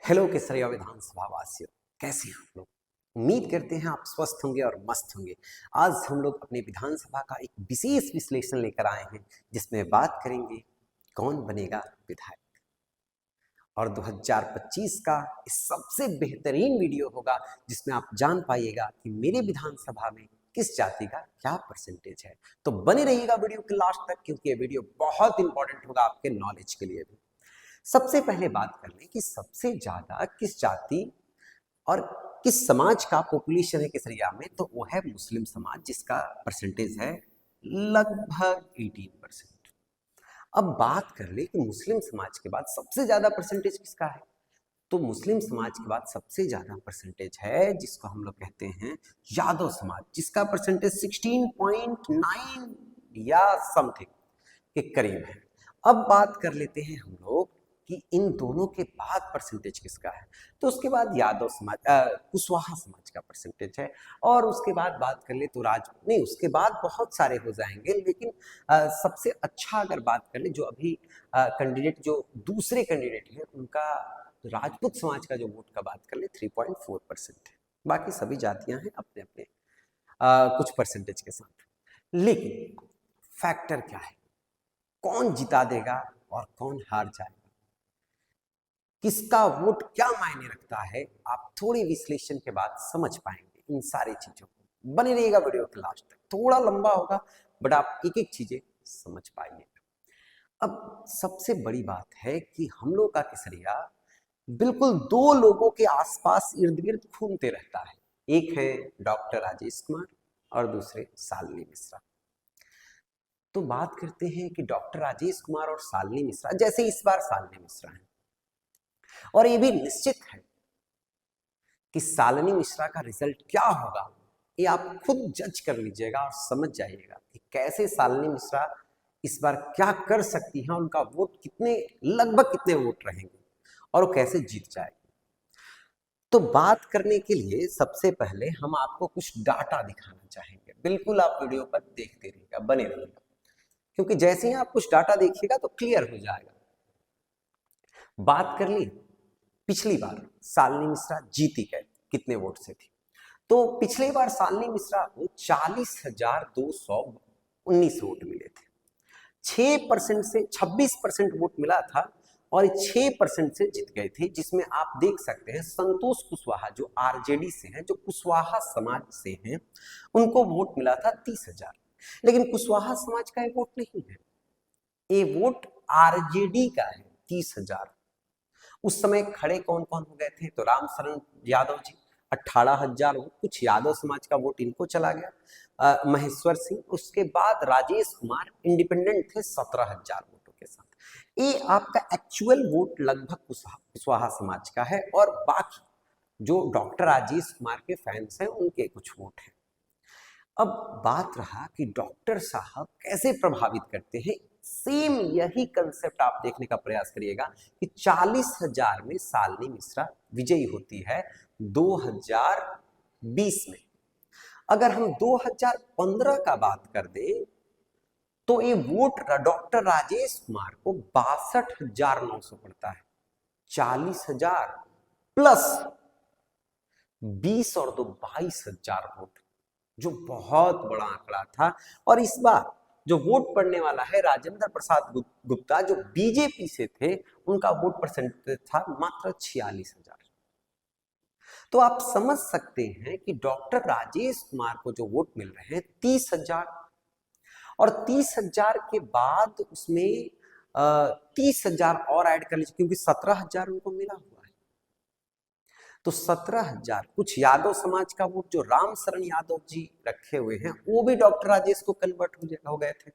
Hello केसरिया विधानसभा वासियों, कैसे हैं आप लोग। उम्मीद करते हैं आप स्वस्थ होंगे और मस्त होंगे। आज हम लोग अपने विधानसभा का एक विशेष विश्लेषण लेकर आए हैं जिसमें बात करेंगे कौन बनेगा विधायक। और 2025 का इस सबसे बेहतरीन वीडियो होगा जिसमें आप जान पाइएगा कि मेरे विधानसभा में किस जाति का क्या परसेंटेज है। तो बने रहिएगा वीडियो के लास्ट तक, क्योंकि ये वीडियो बहुत इंपॉर्टेंट होगा आपके नॉलेज के लिए भी। सबसे पहले बात कर लें कि सबसे ज्यादा किस जाति और किस समाज का पॉपुलेशन है केसरिया में, तो वो है मुस्लिम समाज, जिसका परसेंटेज है लगभग 18%। अब बात कर ले कि मुस्लिम समाज के बाद सबसे ज्यादा परसेंटेज किसका है, तो मुस्लिम समाज के बाद सबसे ज्यादा परसेंटेज है जिसको हम लोग कहते हैं यादव समाज, जिसका परसेंटेज 16.9 या समथिंग के करीब है। अब बात कर लेते हैं हम लोग कि इन दोनों के बाद परसेंटेज किसका है, तो उसके बाद यादव समाज कुशवाहा समाज का परसेंटेज है। और उसके बाद बात कर ले तो राजपूत, नहीं उसके बाद बहुत सारे हो जाएंगे, लेकिन सबसे अच्छा अगर बात कर ले जो अभी कैंडिडेट जो दूसरे कैंडिडेट हैं उनका राजपूत समाज का जो वोट का बात कर ले 3.4% है। बाकी सभी जातियां हैं अपने अपने कुछ परसेंटेज के साथ। लेकिन फैक्टर क्या है, कौन जिता देगा और कौन हार जाएगा, किसका वोट क्या मायने रखता है, आप थोड़ी विश्लेषण के बाद समझ पाएंगे इन सारी चीजों को। बने रहिएगा वीडियो के लास्ट तक, थोड़ा लंबा होगा बट आप एक एक चीजें समझ पाएंगे। अब सबसे बड़ी बात है कि हम लोग का केसरिया बिल्कुल दो लोगों के आसपास इर्द गिर्द घूमते रहता है। एक है डॉक्टर राजेश कुमार और दूसरे शालिनी मिश्रा। तो बात करते हैं कि डॉक्टर राजेश कुमार और शालिनी मिश्रा, जैसे इस बार शालिनी मिश्रा है और ये भी निश्चित है कि शालिनी मिश्रा का रिजल्ट क्या होगा, ये आप खुद जज कर लीजिएगा और समझ जाइएगा कि कैसे शालिनी मिश्रा इस बार क्या कर सकती हैं, उनका वोट कितने लगभग कितने वोट रहेंगे और वो कैसे जीत जाएगी। तो बात करने के लिए सबसे पहले हम आपको कुछ डाटा दिखाना चाहेंगे। बिल्कुल आप वीडियो पर देखते रहिएगा, बने रहिएगा, क्योंकि जैसे ही आप कुछ डाटा देखिएगा तो क्लियर हो जाएगा। बात कर ली पिछली बार शालिनी मिश्रा जीती गए कितने वोट से थी, तो पिछली बार शालिनी मिश्रा को 40,219 वोट मिले थे। 6% से 26% वोट मिला था और 6% से जीत गए थे, जिसमें आप देख सकते हैं संतोष कुशवाहा जो आरजेडी से हैं, जो कुशवाहा समाज से हैं, उनको वोट मिला था 30,000। लेकिन कुशवाहा समाज का ये वोट नहीं है, ये वोट आरजेडी का है 30,000। उस समय खड़े कौन कौन हो गए थे, तो रामशरण यादव जी 18,000 वोट, कुछ यादव समाज का वोट इनको चला गया, महेश्वर सिंह, उसके बाद राजेश कुमार इंडिपेंडेंट थे 17,000 वोटों के साथ। ये आपका एक्चुअल वोट लगभग कुशवाहा समाज का है और बाकी जो डॉक्टर राजेश कुमार के फैंस हैं उनके कुछ वोट हैं। अब बात रहा कि डॉक्टर साहब कैसे प्रभावित करते हैं, सेम यही कंसेप्ट आप देखने का प्रयास करिएगा कि 40,000 में शालिनी मिश्रा विजयी होती है 2020 में। अगर हम 2015 का बात कर दें तो ये वोट डॉक्टर राजेश कुमार को 62,900 पड़ता है। 40,000 प्लस 20 और 2 22,000 वोट, जो बहुत बड़ा आंकड़ा था। और इस बार जो वोट पड़ने वाला है राजेंद्र प्रसाद गुप्ता जो बीजेपी से थे, उनका वोट परसेंटेज था मात्र 46,000। तो आप समझ सकते हैं कि डॉक्टर राजेश कुमार को जो वोट मिल रहे हैं 30,000, और 30,000 के बाद उसमें 30,000 और ऐड कर लीजिए, क्योंकि 17,000 उनको मिला हुआ है। तो 17,000 कुछ यादव समाज का वोट जो रामशरण यादव जी रखे हुए हैं वो भी डॉक्टर राजेश को कन्वर्ट हो गए थे।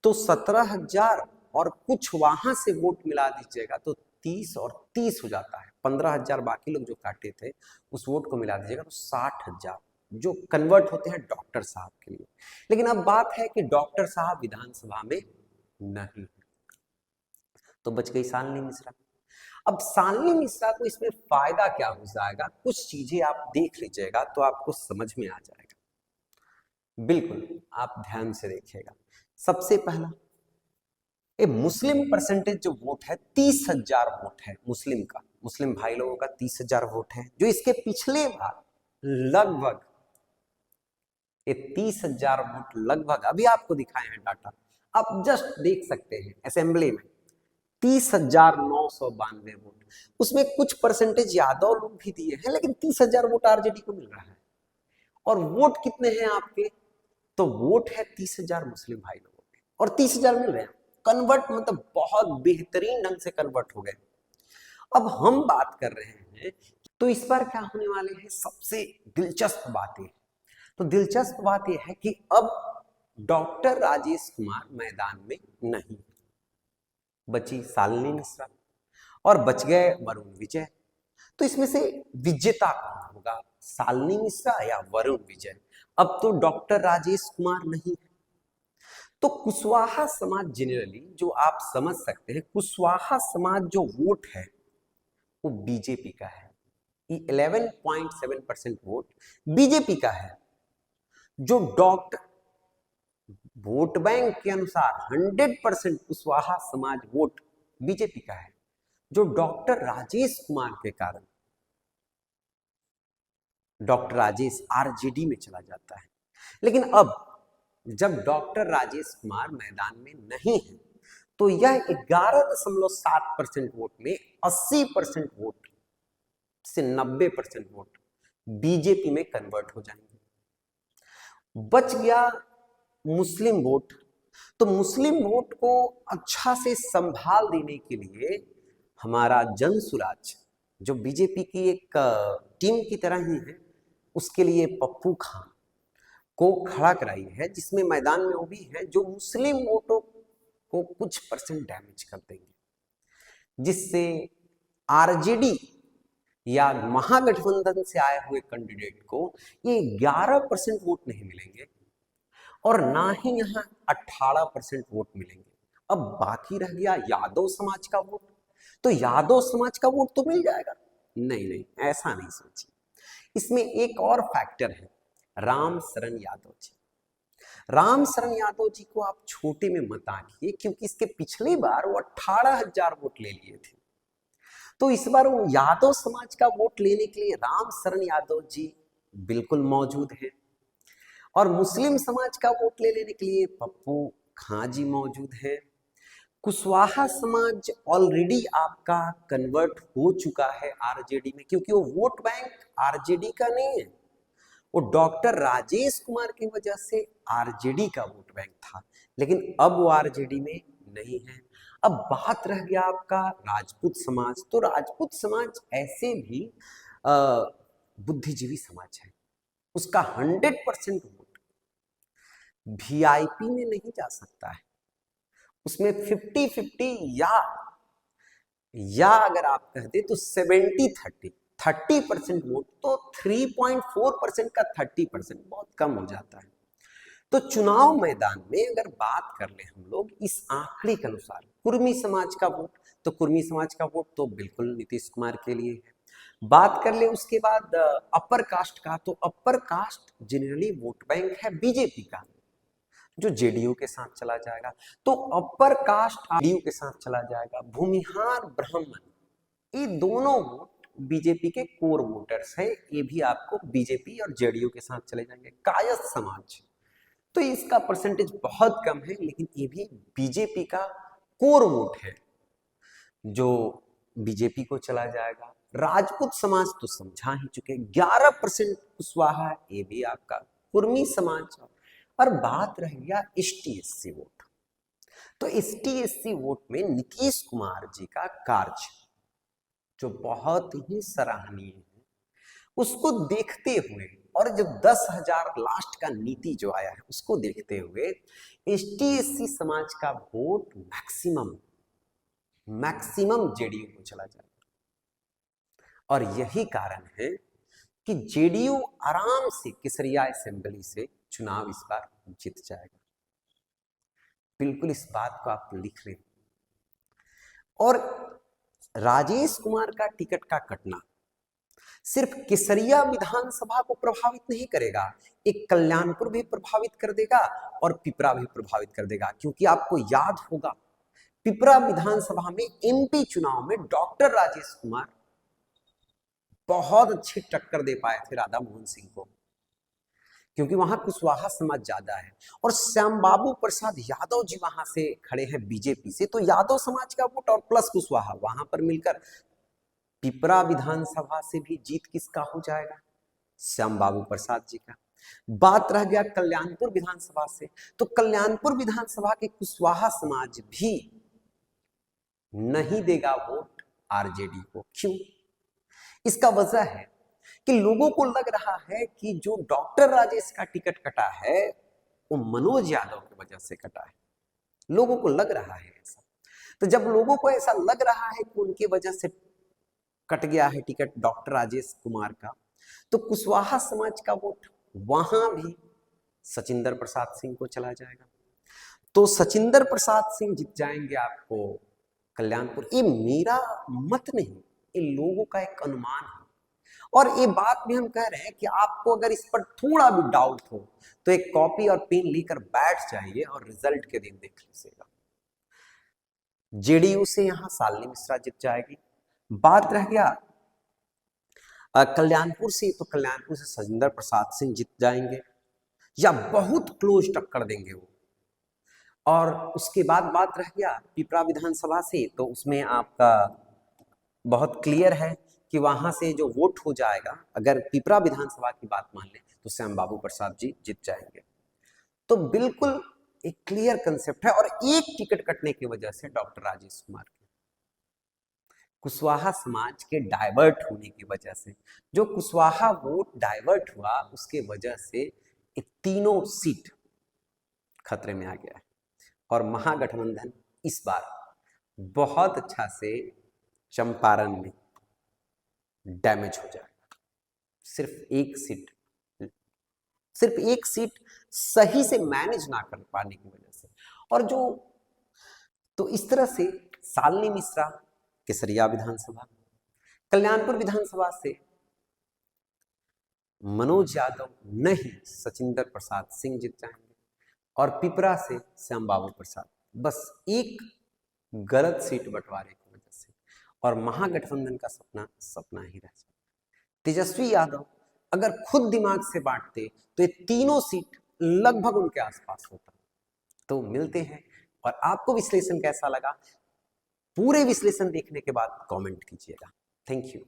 तो 17,000 और कुछ वहां से वोट मिला दीजिएगा तो 30 और 30 हो जाता है। 15,000 बाकी लोग जो काटे थे उस वोट को मिला दीजिएगा तो 60,000 जो कन्वर्ट होते हैं डॉक्टर साहब के लिए। लेकिन अब बात है कि डॉक्टर साहब विधानसभा में नहीं है, तो बच गई शालिनी मिश्रा। अब शालिनी मिश्रा को इसमें फायदा क्या हो जाएगा, कुछ चीजें आप देख लीजिएगा तो आपको समझ में आ जाएगा। बिल्कुल आप ध्यान से देखिएगा। सबसे पहला ये मुस्लिम परसेंटेज जो वोट है 30,000 वोट है मुस्लिम का, मुस्लिम भाई लोगों का 30,000 वोट है, जो इसके पिछले बार लगभग ये 30,000 वोट लगभग, अभी आपको दिखाए हैं डाटा, आप जस्ट देख सकते हैं असेंबली में 30,992 वोट, उसमें कुछ परसेंटेज यादव लोग भी दिए हैं, लेकिन 30,000 वोट आरजेडी को मिल रहा है। और वोट कितने हैं आपके? तो वोट है 30,000 मुस्लिम भाई लोगों के, और 30,000 मिल रहे हैं। कन्वर्ट मतलब बहुत बेहतरीन ढंग से कन्वर्ट हो गए। अब हम बात कर रहे हैं तो इस बार क्या होने वाले हैं, सबसे दिलचस्प बातें। तो दिलचस्प बात यह है कि अब डॉक्टर राजेश कुमार मैदान में नहीं, बची शालिनी मिश्रा और बच गए वरुण विजय। तो इसमें से विजेता कौन होगा, शालिनी मिश्रा या वरुण विजय? अब तो डॉक्टर राजेश कुमार नहीं है। तो कुशवाहा समाज जनरली, जो आप समझ सकते हैं, कुशवाहा समाज जो वोट है वो बीजेपी का है। 11.7% वोट बीजेपी का है। जो डॉक्टर वोट बैंक के अनुसार 100% कुशवाहा समाज वोट बीजेपी का है। जो डॉक्टर राजेश कुमार के कारण डॉक्टर राजेश आरजेडी में चला जाता है। लेकिन अब जब डॉक्टर राजेश कुमार मैदान में नहीं है तो यह 11.7% वोट में 80% वोट से 90% वोट बीजेपी में कन्वर्ट हो जाएंगे। बच गया मुस्लिम वोट। तो मुस्लिम वोट को अच्छा से संभाल देने के लिए हमारा जन सुराज, जो बीजेपी की एक टीम की तरह ही है, उसके लिए पप्पू खान को खड़ा कराई है, जिसमें मैदान में वो भी है जो मुस्लिम वोटों को कुछ परसेंट डैमेज कर देंगे, जिससे आरजेडी या महागठबंधन से आए हुए कैंडिडेट को ये 11% वोट नहीं मिलेंगे और ना ही यहाँ 18% वोट मिलेंगे। अब बाकी रह गया यादव समाज का वोट। तो यादव समाज का वोट तो मिल जाएगा, नहीं नहीं, ऐसा नहीं सोचिए। इसमें एक और फैक्टर है, राम शरण यादव जी। राम शरण यादव जी को आप छोटे में मत आंकिए, क्योंकि इसके पिछली बार वो 18,000 वोट ले लिए थे। तो इस बार वो यादव समाज का वोट लेने के लिए राम शरण यादव जी बिल्कुल मौजूद है, और मुस्लिम समाज का वोट ले लेने के लिए पप्पू खां जी मौजूद है। कुशवाहा समाज ऑलरेडी आपका कन्वर्ट हो चुका है आरजेडी में, क्योंकि वो वोट बैंक आरजेडी का नहीं है, वो डॉक्टर राजेश कुमार की वजह से आरजेडी का वोट बैंक था, लेकिन अब वो आरजेडी में नहीं है। अब बात रह गया आपका राजपूत समाज। तो राजपूत समाज ऐसे भी बुद्धिजीवी समाज है, उसका 100% वोट वीआईपी में नहीं जा सकता है, उसमें 50-50 या अगर आप कह दे तो 70-30% वोट, तो 3.4% का 30% बहुत कम हो जाता है। तो चुनाव मैदान में अगर बात कर ले हम लोग इस आंकड़े के अनुसार, कुर्मी समाज का वोट, तो कुर्मी समाज का वोट तो बिल्कुल नीतीश कुमार के लिए है। बात कर ले उसके बाद अपर कास्ट का, तो upper caste generally vote bank है बीजेपी का, जो जेडीयू के साथ चला जाएगा। तो अपर कास्ट जेडीयू के साथ चला जाएगा। भूमिहार ब्राह्मण, ये दोनों वोट बीजेपी के कोर वोटर्स है, ये भी आपको बीजेपी और जेडीयू के साथ चले जाएंगे। कायस्थ समाज, तो इसका परसेंटेज बहुत कम है, लेकिन ये भी बीजेपी का कोर वोट है जो बीजेपी को चला जाएगा। राजपूत समाज तो समझा ही चुके, 11% कुशवाहा, ये भी आपका कुर्मी समाज। और बात रह गया एसटी-एससी वोट। तो एसटी-एससी वोट में नीतीश कुमार जी का कार्य जो बहुत ही सराहनीय है, उसको देखते हुए, और जब 10,000 लास्ट का नीति जो आया है उसको देखते हुए, एसटी-एससी समाज का वोट मैक्सिमम जेडीयू को चला जाएगा। और यही कारण है कि जेडीयू आराम से केसरिया असेंबली से चुनाव इस बार जीत जाएगा। बिल्कुल इस बात को आप लिख लें। और राजेश कुमार का टिकट का कटना सिर्फ केसरिया विधानसभा को प्रभावित नहीं करेगा, एक कल्याणपुर भी प्रभावित कर देगा और पिपरा भी प्रभावित कर देगा। क्योंकि आपको याद होगा पिपरा विधानसभा में एमपी चुनाव में डॉक्टर राजेश कुमार बहुत अच्छी टक्कर दे पाए थे राधा मोहन सिंह को, क्योंकि वहां कुशवाहा समाज ज्यादा है। और श्याम बाबू प्रसाद यादव जी वहां से खड़े हैं बीजेपी से, तो यादव समाज का वोट और प्लस कुशवाहा वहां पर मिलकर पिपरा विधानसभा से भी जीत किसका हो जाएगा? श्याम बाबू प्रसाद जी का। बात रह गया कल्याणपुर विधानसभा से, तो कल्याणपुर विधानसभा के कुशवाहा समाज भी नहीं देगा वोट आरजेडी को। क्यों? इसका वजह है कि लोगों को लग रहा है कि जो डॉक्टर राजेश का टिकट कटा है वो मनोज यादव की वजह से कटा है। लोगों को लग रहा है ऐसा। तो जब लोगों को ऐसा लग रहा है कि उनकी वजह से कट गया है टिकट डॉक्टर राजेश कुमार का, तो कुशवाहा समाज का वोट वहां भी सचिंदर प्रसाद सिंह को चला जाएगा। तो सचिंदर प्रसाद सिंह जीत जाएंगे आपको कल्याणपुर। ये मेरा मत नहीं, ये लोगों का एक अनुमान है। और ये बात भी हम कह रहे हैं कि आपको अगर इस पर थोड़ा भी डाउट हो तो एक कॉपी और पेन लेकर बैठ जाइए और रिजल्ट के दिन देख लीजिएगा। जेडीयू से यहां शालिनी मिश्रा जीत जाएगी। बात रह गया कल्याणपुर से, तो कल्याणपुर से सचिंदर प्रसाद सिंह जीत जाएंगे या बहुत क्लोज टक्कर देंगे वो। और उसके बाद बात रह गया पिपरा विधानसभा से, तो उसमें आपका बहुत क्लियर है कि वहां से जो वोट हो जाएगा, अगर पिपरा विधानसभा की बात मान ले तो श्याम बाबू प्रसाद जी जीत जाएंगे। तो बिल्कुल एक क्लियर कंसेप्ट है। और एक टिकट कटने की वजह से डॉक्टर राजेश कुमार के, कुशवाहा समाज के डाइवर्ट होने की वजह से, जो कुशवाहा वोट डाइवर्ट हुआ उसके वजह से ये तीनों सीट खतरे में आ गया है। और महागठबंधन इस बार बहुत अच्छा से चंपारण में डैमेज हो जाएगा। सिर्फ एक सीट सही से मैनेज ना कर पाने की वजह से। और जो तो इस तरह से शालिनी मिश्रा केसरिया विधानसभा, कल्याणपुर विधानसभा से मनोज यादव नहीं सचिंदर प्रसाद सिंह जीत जाएंगे, और पिपरा से श्याम बाबू प्रसाद। बस एक गलत सीट बंटवारे की वजह से, और महागठबंधन का सपना ही रह जाता। तेजस्वी यादव अगर खुद दिमाग से बांटते तो ये तीनों सीट लगभग उनके आसपास होता। तो मिलते हैं, और आपको विश्लेषण कैसा लगा पूरे विश्लेषण देखने के बाद कमेंट कीजिएगा। Thank you.